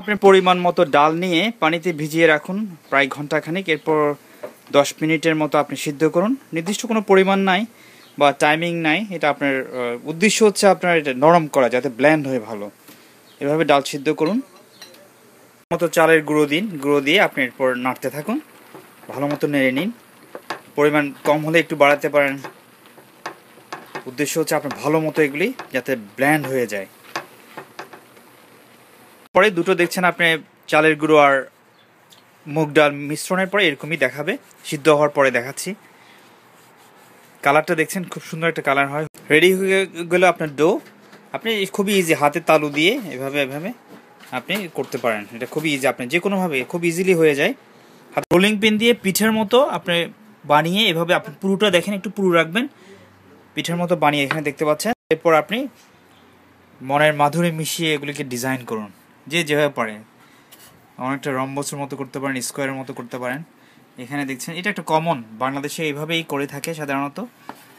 আপনি পরিমাণ মতো ডাল নিয়ে পানিতে ভিজিয়ে রাখুন প্রায় ঘন্টাখানেক, এরপর 10 মিনিটের মতো আপনি সিদ্ধ করুন। নির্দিষ্ট কোনো পরিমাণ নাই বা টাইমিং নাই, এটা আপনার উদ্দেশ্য হচ্ছে আপনার এটা নরম করা, যাতে ব্ল্যান্ড হয় ভালো। এভাবে ডাল সিদ্ধ করুন। মতো চালের গুঁড়ো দিয়ে আপনি এরপর নাড়তে থাকুন, ভালো মতো নেড়ে নিন। পরিমাণ কম হলে একটু বাড়াতে পারেন। উদ্দেশ্য হচ্ছে আপনার ভালো মতো এগুলি যাতে ব্ল্যান্ড হয়ে যায়। পরে দুটো দেখছেন আপনি চালের গুঁড়ো আর মুগ ডাল মিশ্রণের পরে এরকমই দেখাবে। সিদ্ধ হওয়ার পরে দেখাচ্ছি। কালারটা দেখছেন, খুব সুন্দর একটা কালার হয়। রেডি হয়ে গেলে আপনার ডো, আপনি খুবই ইজি হাতের তালু দিয়ে এভাবে আপনি করতে পারেন। এটা খুবই ইজি, আপনি যে কোনোভাবে খুব ইজিলি হয়ে যায়। হাত রোলিং পিন দিয়ে পিঠের মতো আপনি বানিয়ে এভাবে আপনি পুরোটা দেখেন, একটু পুরো রাখবেন, পিঠের মতো বানিয়ে এখানে দেখতে পাচ্ছেন। এরপর আপনি মনের মাধুরী মিশিয়ে এগুলিকে ডিজাইন করুন যে যেভাবে পারে। অনেকটা রম্বসের মতো করতে পারেন, স্কোয়ারের মতো করতে পারেন। এখানে দেখছেন এটা একটা কমন, বাংলাদেশে এইভাবেই করে থাকে সাধারণত,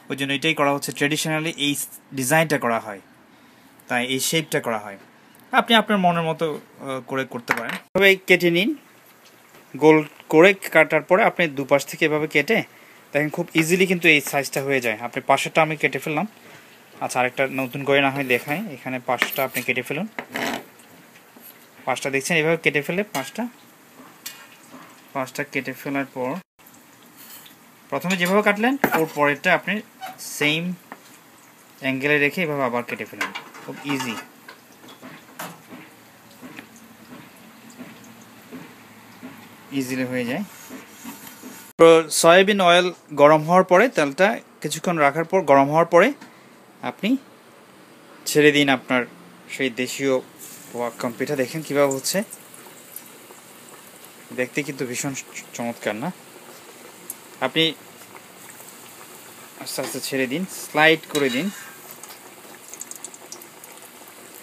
ওই জন্য এটাই করা হচ্ছে। ট্রেডিশনালি এই ডিজাইনটা করা হয়, তাই এই শেপটা করা হয়। আপনি আপনার মনের মতো করে করতে পারেন। এভাবে কেটে নিন, গোল করে কাটার পরে আপনি দুপাশ থেকে এভাবে কেটে দেখেন খুব ইজিলি কিন্তু এই সাইজটা হয়ে যায়। আপনি পাশেরটা আমি কেটে ফেললাম। আচ্ছা, আরেকটা নতুন করে না হয় দেখায়। এখানে পাশটা আপনি কেটে ফেলুন। পাশটা দেখছেন এভাবে কেটে ফেলে পাশটা কেটে ফেলার পর প্রথমে যেভাবে কাটলেন ওর পরেরটা আপনি সেম অ্যাঙ্গেলে রেখে এভাবে আবার কেটে ফেলুন। খুব ইজিলি হয়ে যায়। তো সয়াবিন অয়েল গরম হওয়ার পরে, তেলটা কিছুক্ষণ রাখার পর গরম হওয়ার পরে আপনি ছেড়ে দিন আপনার সেই দেশীয় ওয়াক্কাম পিঠা। দেখেন কীভাবে হচ্ছে, দেখতে কিন্তু ভীষণ চমৎকার না? আপনি আস্তে আস্তে ছেড়ে দিন, স্লাইড করে দিন,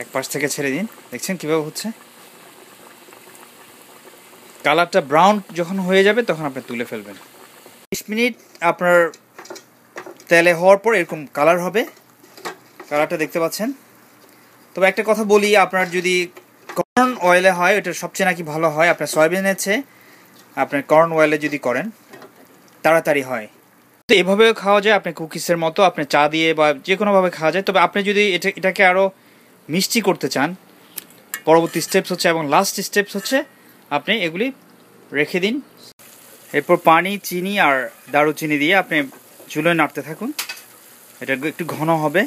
এক পাশ থেকে ছেড়ে দিন। দেখছেন কীভাবে হচ্ছে। কালারটা ব্রাউন যখন হয়ে যাবে তখন আপনি তুলে ফেলবেন। 20 মিনিট আপনার তেলে হওয়ার পর এরকম কালার হবে। কালারটা দেখতে পাচ্ছেন। তবে একটা কথা বলি, আপনার যদি কর্ন অয়েলে হয় ওটা সবচেয়ে নাকি ভালো হয়। আপনার সয়াবিনের চেয়ে আপনার কর্ন অয়েলে যদি করেন তাড়াতাড়ি হয়। তো এভাবেও খাওয়া যায়, আপনি কুকিসের মতো, আপনি চা দিয়ে বা যে কোনোভাবে খাওয়া যায়। তবে আপনি যদি এটাকে আরও মিষ্টি করতে চান, পরবর্তী স্টেপস হচ্ছে এবং লাস্ট স্টেপস হচ্ছে আপনি এগুলি রেখে দিন। এরপর পানি, চিনি আর দারুচিনি দিয়ে আপনি চুলোয় নাড়তে থাকুন। এটা একটু ঘন হবে।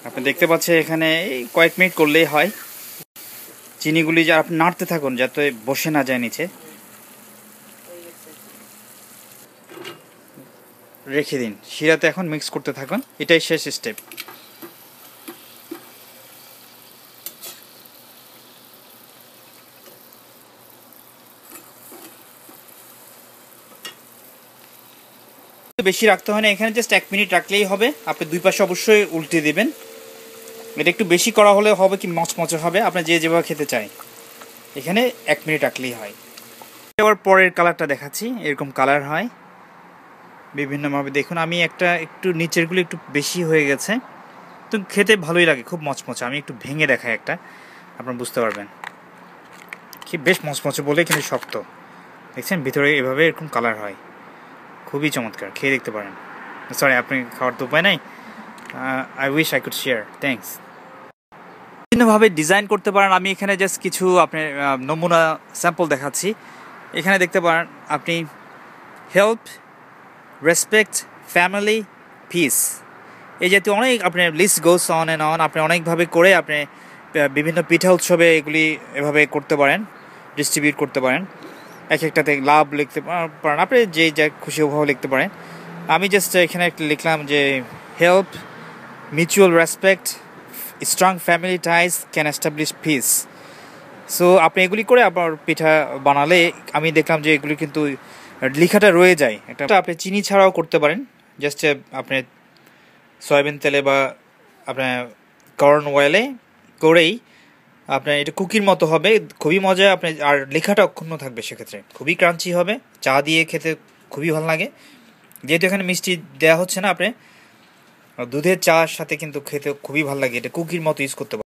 আপনি দেখতে পাচ্ছেন এখানে এই কয়েক মিনিট করলেই হয়। চিনিগুলি যা আপনি নাড়তে থাকুন যাতে বসে না যায় নিচে। রেখে দিন, শিরাতে এখন মিক্স করতে থাকুন। এটাই শেষ স্টেপ। বেশি রাখতে হয় না, এখানে জাস্ট 1 মিনিট রাখলেই হবে। আপনি দুই পাশে অবশ্যই উল্টে দিবেন। এটা একটু বেশি করা হলে হবে কি মচমচে হবে, আপনি যেভাবে খেতে চাই। এখানে 1 মিনিট রাখলেই হয়। এবার পরের কালারটা দেখাচ্ছি। এরকম কালার হয় বিভিন্নভাবে। দেখুন আমি একটু নিচেরগুলো একটু বেশি হয়ে গেছে, তো খেতে ভালোই লাগে, খুব মচমচে। আমি একটু ভেঙে দেখাই একটা, আপনারা বুঝতে পারবেন। কি বেশ মচমচে বলে কিন্তু শক্ত। দেখছেন ভিতরে এভাবে এরকম কালার হয়, খুবই চমৎকার। খেয়ে দেখতে পারেন। সরি, আপনি খাওয়ার তো উপায় নাই। I wish I could share. Thanks. বিভিন্নভাবে ডিজাইন করতে পারেন। আমি এখানে জাস্ট কিছু আপনার নমুনা স্যাম্পল দেখাচ্ছি। এখানে দেখতে পারেন আপনি হেল্প, রেসপেক্ট, ফ্যামিলি, পিস, এই জাতীয় অনেক আপনার list goes on and on. আপনি অনেকভাবে করে আপনি বিভিন্ন পিঠা উৎসবে এগুলি এভাবে করতে পারেন, ডিস্ট্রিবিউট করতে পারেন। এক একটাতে লাভ লিখতে পারেন, আপনি যে যা খুশি ওভাবে লিখতে পারেন। আমি জাস্ট এখানে একটা লিখলাম যে help, mutual respect, strong family ties can establish piece. So আপনি এগুলি করে আবার পিঠা বানালে আমি দেখলাম যে এগুলি কিন্তু লেখাটা রয়ে যায়। একটা আপনি চিনি ছাড়াও করতে পারেন, জাস্ট আপনি সয়াবিন তেলে বা আপনার কর্ন অয়েলে করেই আপনার এটা কুকির মতো হবে, খুবই মজা। আপনি আর লেখাটা অক্ষুণ্ণ থাকবে, সেক্ষেত্রে খুবই ক্রাঞ্চি হবে। চা দিয়ে খেতে খুবই ভালো লাগে। যেহেতু এখানে মিষ্টি দেওয়া হচ্ছে না, আপনি দুধের চার সাথে কিন্তু খেতে খুবই ভালো লাগে। এটা কুকির মতো ইউজ করতে পারেন।